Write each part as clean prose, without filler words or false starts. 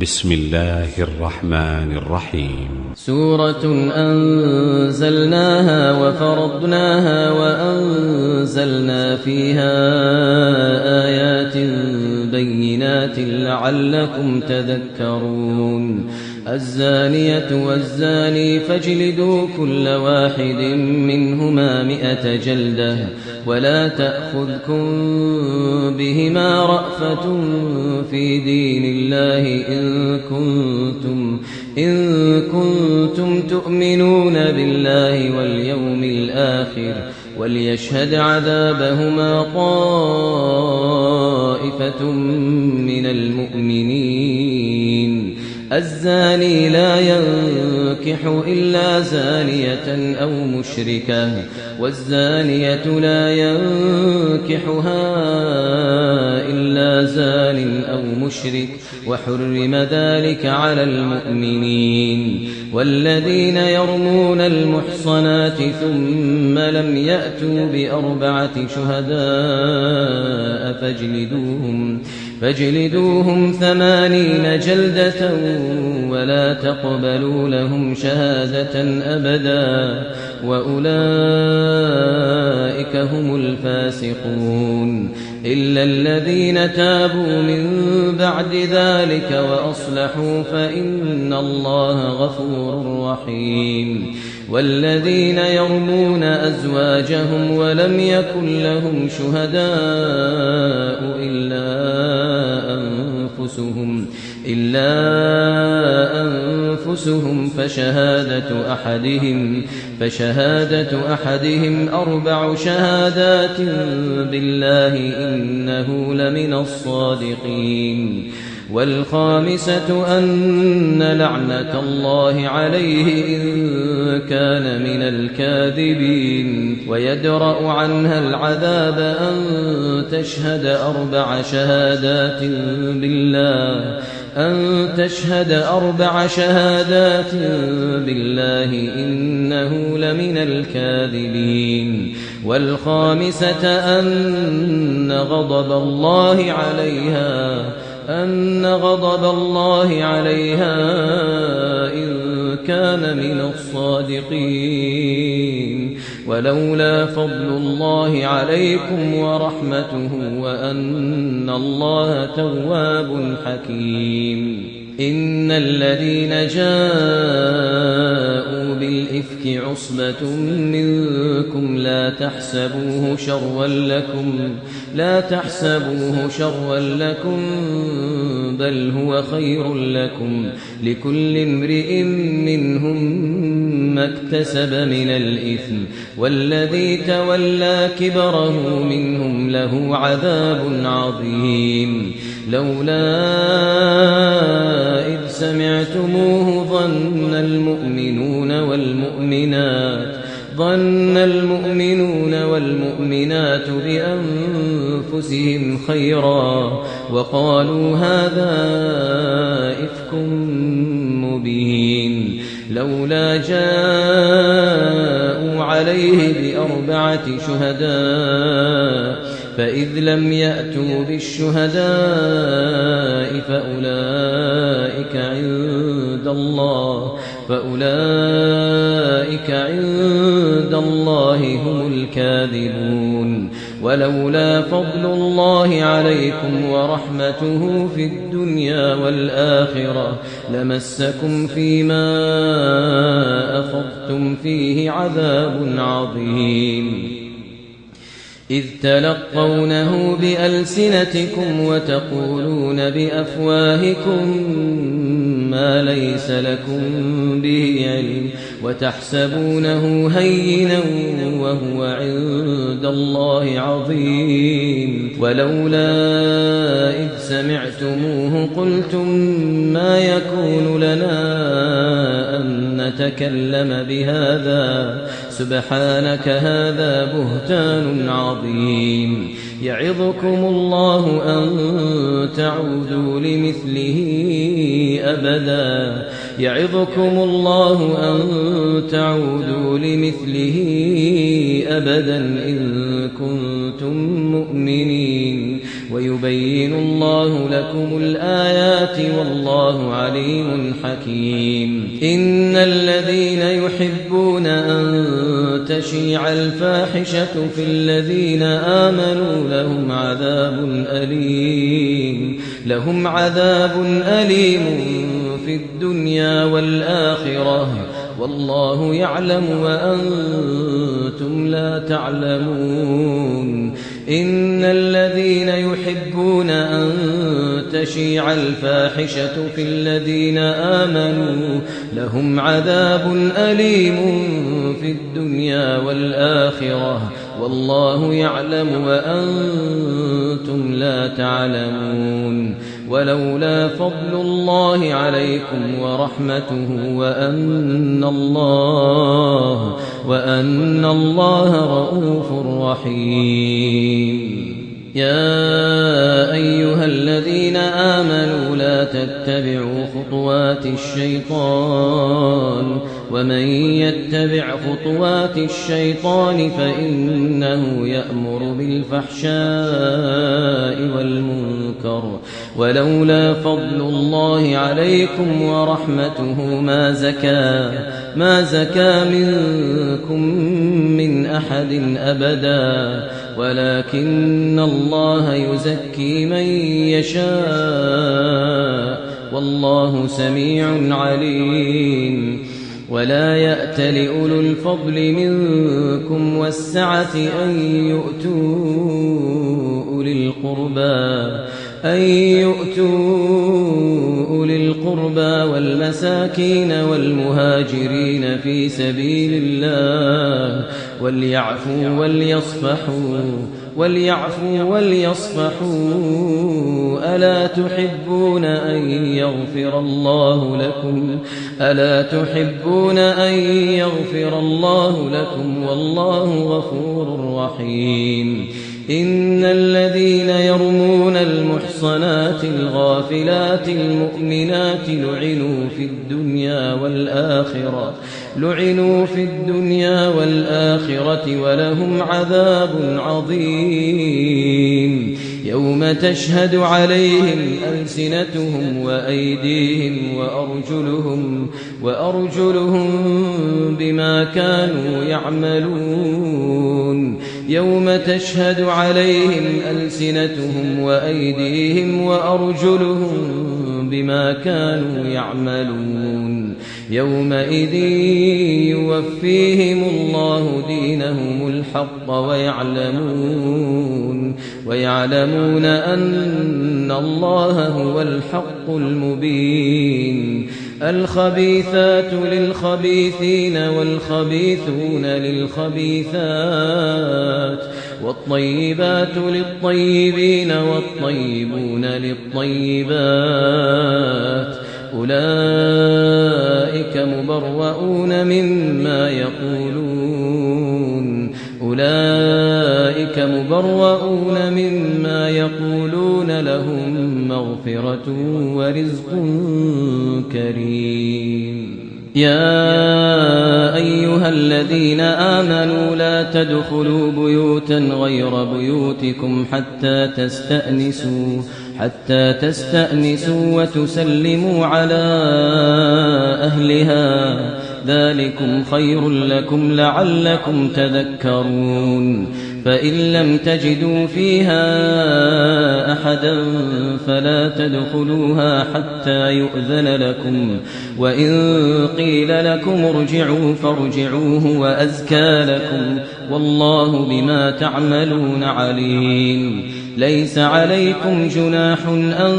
بسم الله الرحمن الرحيم. سورة أنزلناها وفرضناها وأنزلنا فيها آيات بينات لعلكم تذكرون. الزانية والزاني فاجلدوا كل واحد منهما 100 جلدة ولا تأخذكم بهما رأفة في دين الله إن كنتم تؤمنون بالله واليوم الآخر وليشهد عذابهما طائفة من المؤمنين. الزاني لا ينكح إلا زانية أو مشركة والزانية لا ينكحها إلا زان أو مشرك وحرم ذلك على المؤمنين. والذين يرمون المحصنات ثم لم يأتوا ب4 شهداء فاجلدوهم 80 جلدة ولا تقبلوا لهم شهادة أبدا وأولئك هم الفاسقون. إلا الذين تابوا من بعد ذلك وأصلحوا فإن الله غفور رحيم. والذين يرمون أزواجهم ولم يكن لهم شهداء إلا أنفسهم فشهادة أحدهم 4 شهادات بالله إنه لمن الصادقين. والخامسة أن لعنة الله عليه إن كان من الكاذبين. ويدرأ عنها العذاب أن تشهد 4 شهادات بالله إنه لمن الكاذبين. والخامسة أن غضب الله عليها إن كان من الصادقين. ولولا فضل الله عليكم ورحمته وأن الله تواب حكيم. إن الذين جاءوا بالإفك عصبة منكم لا تحسبوه شرا لكم بل هو خير لكم. لكل امرئ منهم ما اكتسب من الإثم والذي تولى كبره منهم له عذاب عظيم. لولا إذ سمعتموه ظن المؤمنون والمؤمنات بأنفسهم خيرا وقالوا هذا إفك مبين. لولا جاءوا عليه ب4 شهداء فإذ لم يأتوا بالشهداء فأولئك عند الله هم الكاذبون. ولولا فضل الله عليكم ورحمته في الدنيا والآخرة لمسكم فيما أفضتم فيه عذاب عظيم. إذ تلقونه بألسنتكم وتقولون بأفواهكم ما ليس لكم به علم وتحسبونه هينا وهو عند الله عظيم. ولولا إذ سمعتموه قلتم ما يكون لنا أن نتكلم بهذا سبحانك هذا بهتان عظيم. يعظكم الله أن تعودوا لمثله أبدا إن كنتم مؤمنين. ويبين ويبين الله لكم الآيات والله عليم حكيم. إن الذين يحبون أن تشيع الفاحشة في الذين آمنوا لهم عذاب أليم في الدنيا والآخرة والله يعلم وأنتم لا تعلمون. إن الذين يحبون أن تشيع الفاحشة في الذين آمنوا لهم عذاب أليم في الدنيا والآخرة والله يعلم وأنتم لا تعلمون. ولولا فضل الله عليكم ورحمته وأن الله رؤوف رحيم. يا أيها الذين آمنوا لا تتبعوا خطوات الشيطان ومن يتبع خطوات الشيطان فإنه يأمر بالفحشاء والمنكر ولولا فضل الله عليكم ورحمته ما زكى منكم من أحد أبدا ولكن الله يزكي من يشاء والله سميع عليم. ولا يأت لأولو الفضل منكم والسعة أن يؤتوا أولي القربى والمساكين والمهاجرين في سبيل الله وليعفوا وليصفحوا ألا تحبون أن يغفر الله لكم والله غفور رحيم. إن الذين يرمون المحصنات الغافلات المؤمنات لعنوا في الدنيا والآخرة ولهم عذاب عظيم. يوم تشهد عليهم ألسنتهم وأيديهم وأرجلهم بما كانوا يعملون. يوم تشهد عليهم ألسنتهم وأيديهم وأرجلهم بما كانوا يعملون. يومئذ يوفيهم الله دينهم الحق ويعلمون أن الله هو الحق المبين. الخبيثات للخبيثين والخبيثون للخبيثات والطيبات للطيبين والطيبون للطيبات أولئك مبرؤون مما يقولون لهم مغفرة ورزق كريم. يا أيها الذين آمنوا لا تدخلوا بيوتا غير بيوتكم حتى تستأنسوا وتسلموا على أهلها ذلكم خير لكم لعلكم تذكرون. فإن لم تجدوا فيها أحدا فلا تدخلوها حتى يؤذن لكم وإن قيل لكم ارجعوا فارجعوه وأزكى لكم والله بما تعملون عليم. ليس عليكم جناح أن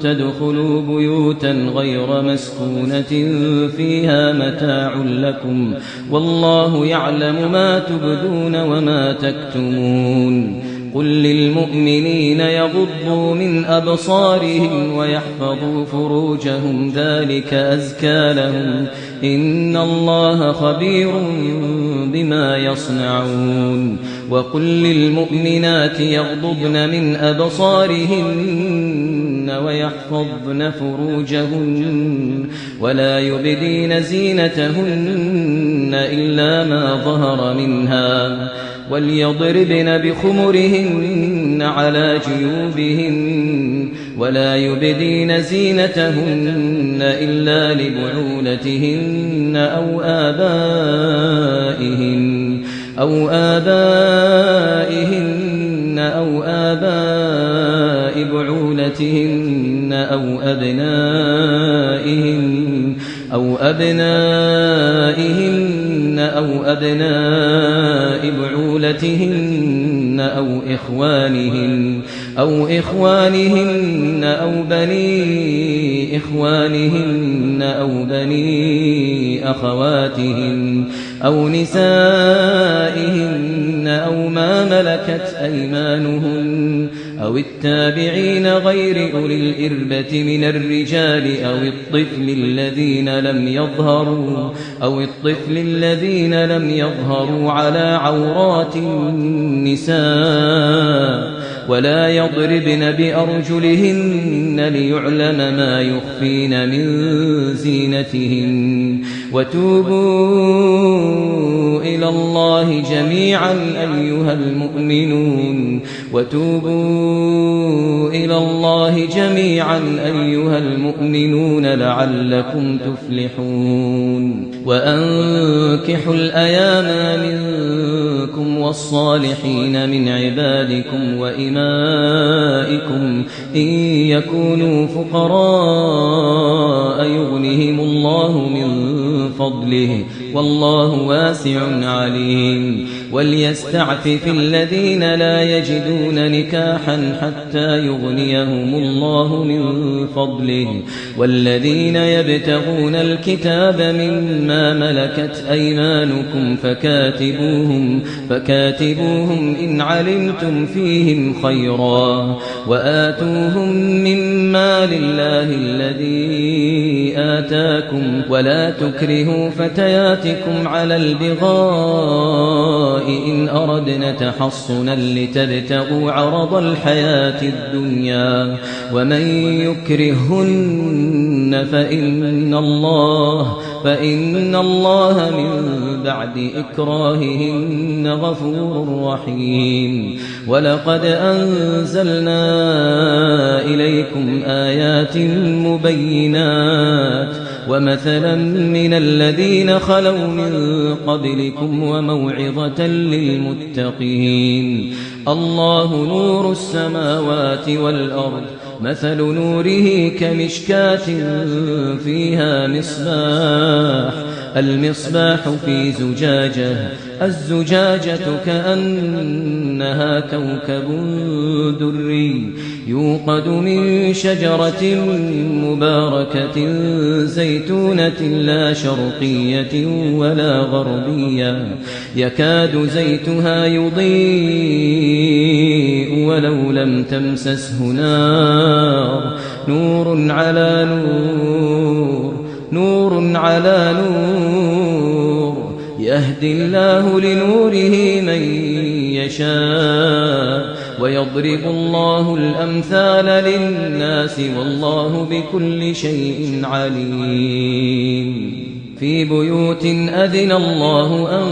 تدخلوا بيوتا غير مسكونة فيها متاع لكم والله يعلم ما تبدون وما تكتمون. قل للمؤمنين يغضوا من أبصارهم ويحفظوا فروجهم ذلك أزكى لهم إن الله خبير بما يصنعون. وقل للمؤمنات يغضضن من أبصارهن ويحفظن فروجهن ولا يبدين زينتهن إلا ما ظهر منها وليضربن بخمرهن على جيوبهن ولا يبدين زينتهن إلا لبعولتهن أو آبائهن أو آباء بعولتهن أو أبنائهن أو أبناء بعولتهن أو إخوانهن أو بني إخوانهن أو بني أخواتهن أو نسائهن أو ما ملكت أيمانهن أو التابعين غير أولي الإربة من الرجال أو الطفل الذين لم يظهروا على عورات النساء ولا يضربن بأرجلهن ليعلم ما يخفين من زينتهن وتوبوا إلى الله جميعا أيها المؤمنون لعلكم تفلحون وأنكحوا الأيام منكم والصالحين من عبادكم وإمائكم إن يكونوا فقراء يغنهم الله من فضله والله واسع عليم وليستعفف الذين لا يجدون نكاحا حتى يغنيهم الله من فضله والذين يبتغون الكتاب مما ملكت أيمانكم فكاتبوهم إن علمتم فيهم خيرا وآتوهم مما لله الذي آتاكم ولا تكرهوا فتياتكم على البغاء إن أردنا تحصنا لتبتغوا عرض الحياة الدنيا ومن يكرهن فإن الله من بعد إكراههن غفور رحيم ولقد أنزلنا إليكم آيات مبينات ومثلا من الذين خلوا من قبلكم وموعظة للمتقين الله نور السماوات والأرض مثل نوره كمشكاة فيها المصباح في زجاجة الزجاجة كأنها كوكب دري يوقد من شجرة مباركة زيتونة لا شرقية ولا غربية يكاد زيتها يضيء ولو لم تمسسه نار نور على نور يهدي الله لنوره من يشاء ويضرب الله الأمثال للناس والله بكل شيء عليم في بيوت أذن الله أن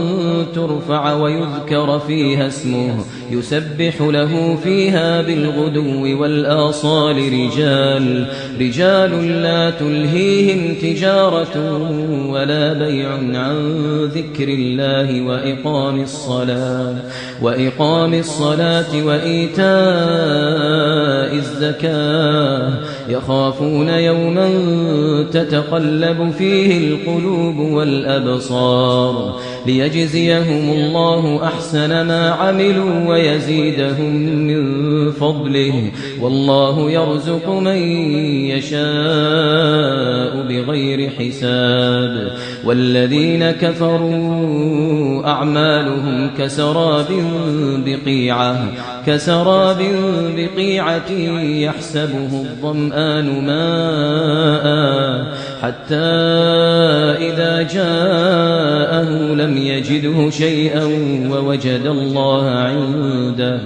ترفع ويذكر فيها اسمه يسبح له فيها بالغدو والآصال رجال لا تلهيهم تجارة ولا بيع عن ذكر الله وإقام الصلاة وإيتاء الزكاة يخافون يوما تتقلب فيه القلوب والأبصار ليجزيهم الله أحسن ما عملوا ويزيدهم من فضله والله يرزق من يشاء بغير حساب والذين كفروا أعمالهم كسراب بقيعة يحسبه الظمآن ماء حتى إذا جاءه لم يجده شيئا ووجد الله عنده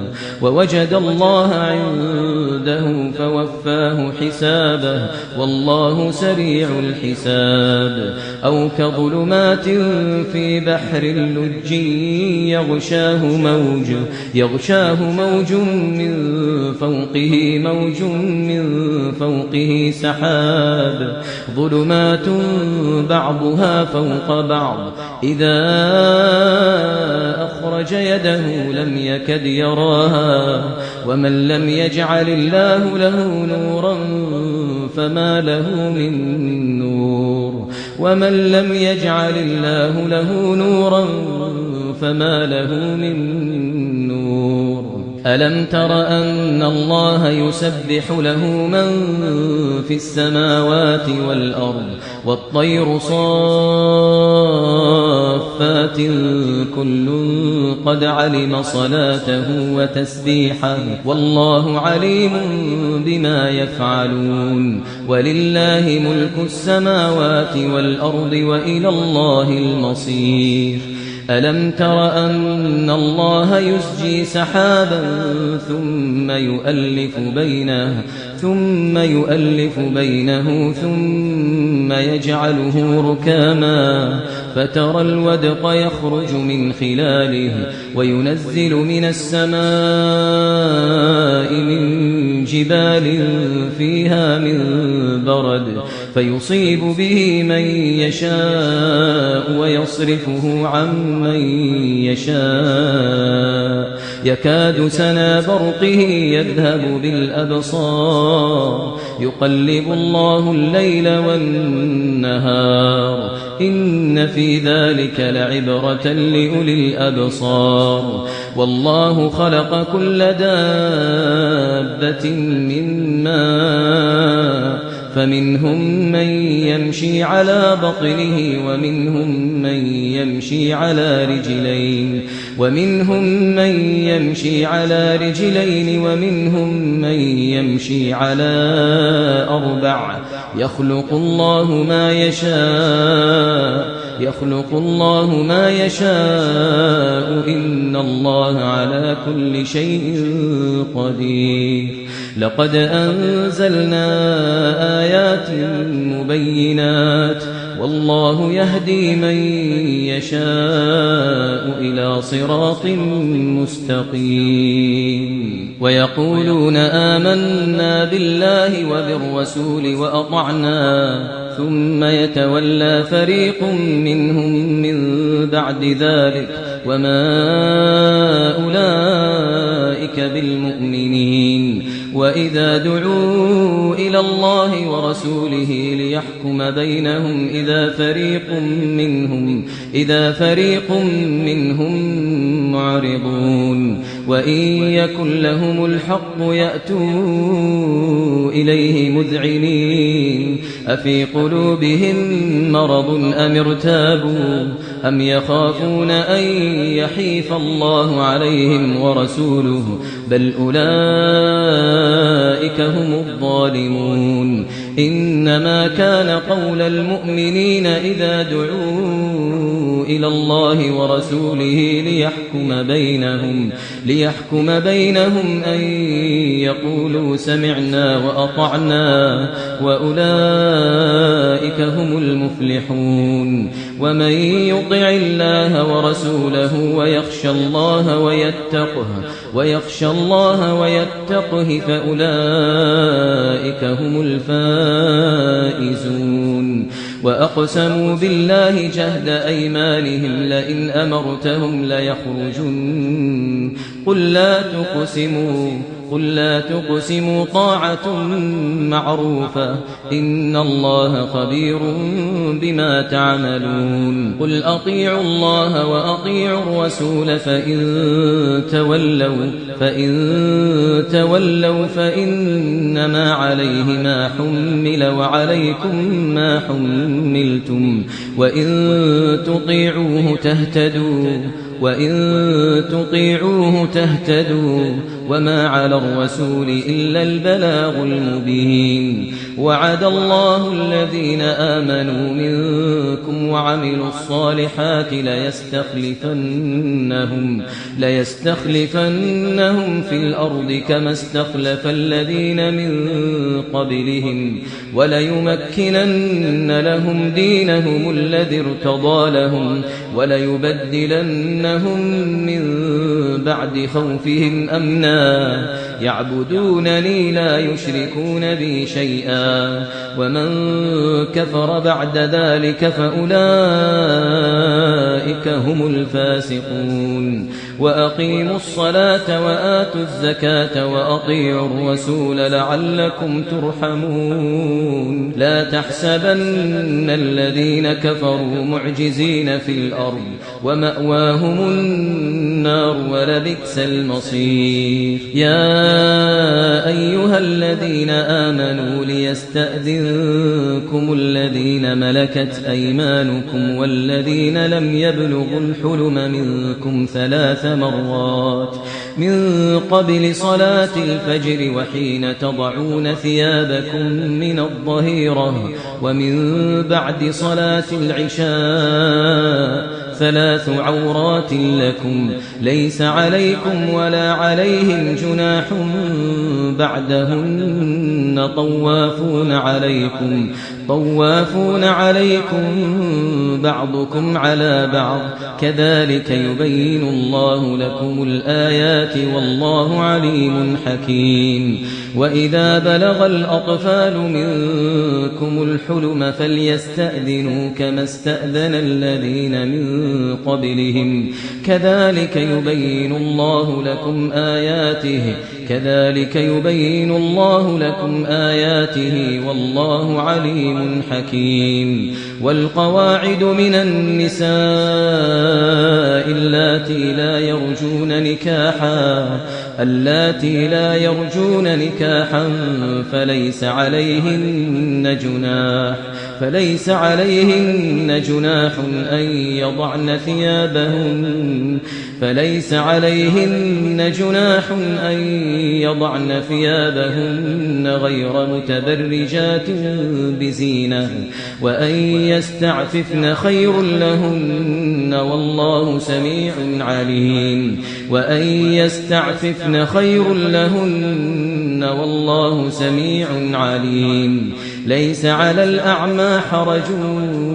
عبده فوفاه حسابه والله سريع الحساب أو كظلمات في بحر لج يغشاه موج من فوقه سحاب ظلمات بعضها فوق بعض إذا أخرج يده لم يكد يراها ومن لم يجعل الله له نورا فما له من نور ومن لم يجعل الله له نورا فما له من نور ألم تر أن الله يسبح له من في السماوات والأرض والطير صافات كل قد علم صلاته وتسبيحه والله عليم بما يفعلون ولله ملك السماوات والأرض وإلى الله المصير ألم تر أن الله يسجي سحابا ثم يؤلف بينه ثم يجعله ركاما فترى الودق يخرج من خلاله وينزل من السماء من جبال فيها من برد فيصيب به من يشاء ويصرفه عن من يشاء يكاد سنا برقه يذهب بالأبصار يقلب الله الليل والنهار إن في ذلك لعبرة لأولي الأبصار والله خلق كل دابة من ماء فمنهم من يمشي على بطنه ومنهم من يمشي على رجلين ومنهم من يمشي على أربع يخلق الله ما يشاء إن الله على كل شيء قدير لقد أنزلنا آيات مبينات والله يهدي من يشاء إلى صراط مستقيم ويقولون آمنا بالله وبالرسول وأطعنا ثم يتولى فريق منهم من بعد ذلك وما أولئك بالمؤمنين وإذا دعوا إلى الله ورسوله ليحكم بينهم إذا فريق منهم معرضون وإن يكن لهم الحق يأتوا إليه مذعنين أفي قلوبهم مرض أم ارتابوا أم يخافون أن يحيف الله عليهم ورسوله بل أولئك هم الظالمون إنما كان قول المؤمنين إذا دعوا إلى الله ورسوله ليحكم بينهم أن يقولوا سمعنا وأطعنا وأولئك هم المفلحون ومن يطع الله ورسوله ويخشى الله ويتقه فأولئك هم الفائزون وأقسموا بالله جهد أيمانهم لئن أمرتهم ليخرجن قل لا تقسموا طاعة معروفة إن الله خبير بما تعملون قل أطيعوا الله وأطيعوا الرسول فإن تولوا فإنما عليه ما حمل وعليكم ما حملتم وإن تطيعوه تهتدوا وما على الرسول إلا البلاغ المبين وعد الله الذين آمنوا منكم وعملوا الصالحات ليستخلفنهم في الأرض كما استخلف الذين من قبلهم وليمكنن لهم دينهم الذي ارتضى لهم وليبدلنهم من بعد خوفهم أمنا يعبدونني لا يشركون بي شيئا ومن كفر بعد ذلك فأولئك هم الفاسقون وأقيموا الصلاة وآتوا الزكاة وأطيعوا الرسول لعلكم ترحمون لا تحسبن الذين كفروا معجزين في الأرض ومأواهم النار ولبئس المصير يا أيها الذين آمنوا ليستأذنكم الذين ملكت أيمانكم والذين لم يبلغوا الحلم منكم 3 مرات من قبل صلاة الفجر وحين تضعون ثيابكم من الظهيرة ومن بعد صلاة العشاء 3 عورات لكم ليس عليكم ولا عليهم جناح بعدهن طوافون عليكم بعضكم على بعض كذلك يبين الله لكم الآيات والله عليم حكيم وإذا بلغ الأطفال منكم الحلم فليستأذنوا كما استأذن الذين من قبلهم كذلك يبين الله لكم آياته والله عليم حكيم والقواعد من النساء اللاتي لا يرجون نكاحا فليس عليهن جناح أن يضعن ثيابهن غير متبرجات بزينة وأن يستعففن خير لهن والله سميع عليم ليس على الأعمى حرج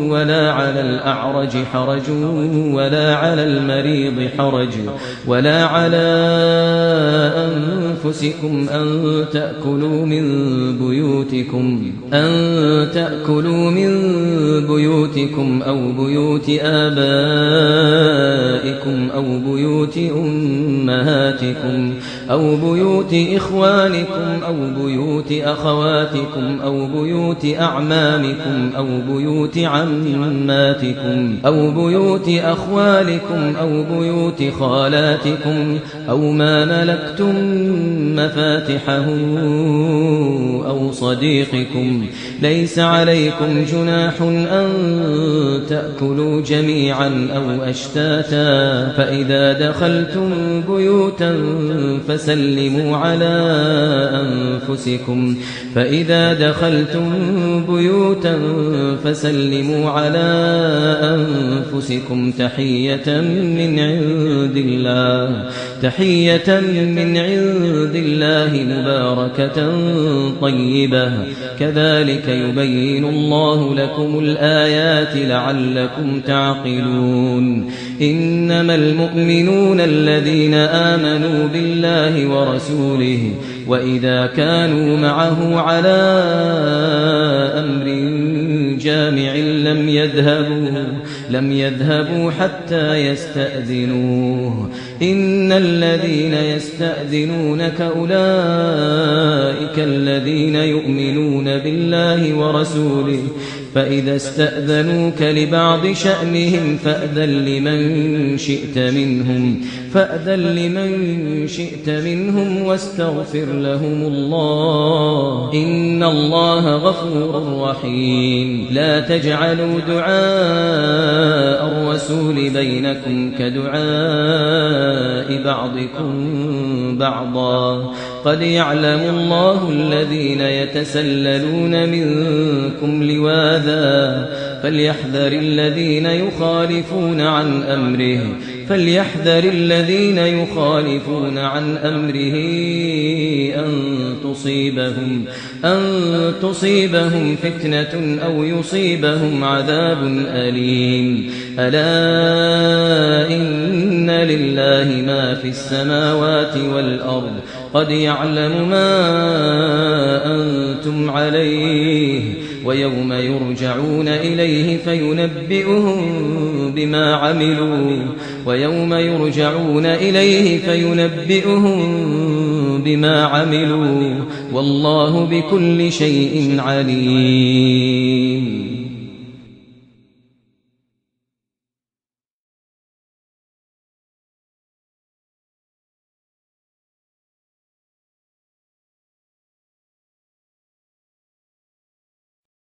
ولا على الأعرج حرج ولا على المريض حرج ولا على أنفسكم أن تأكلوا من بيوتكم أو بيوت آبائكم أو بيوت أمهاتكم أو بيوت إخوانكم أو بيوت أخواتكم أو بيوت أعمامكم أو بيوت عماتكم أو بيوت أخوالكم أو بيوت خالاتكم أو ما ملكتم مفاتحه أو صديقكم ليس عليكم جناح أن تأكلوا جميعا أو أشتاتا فإذا دخلتم بيوتا فسلموا على أنفسكم تحية من عند الله مباركة طيبة كذلك يبين الله لكم الآيات لعلكم تعقلون إنما المؤمنون الذين آمنوا بالله ورسوله وإذا كانوا معه على أمر جامع لم يذهبوا حتى يستأذنوه إن الذين يستأذنونك أولئك الذين يؤمنون بالله ورسوله فإذا استأذنوك لبعض شأنهم فأذن لمن شئت منهم واستغفر لهم الله إن الله غفور رحيم لا تجعلوا دعاء الرسول بينكم كدعاء آلاء بعضكم بعضا قد يعلم الله الذين يتسللون منكم لواذا فليحذر الذين يخالفون عن أمره أن تصيبهم فتنة أو يصيبهم عذاب أليم ألا إن لله ما في السماوات والأرض قد يعلم ما أنتم عليه ويوم يرجعون إليه فينبئهم بما عملوا والله بكل شيء عليم.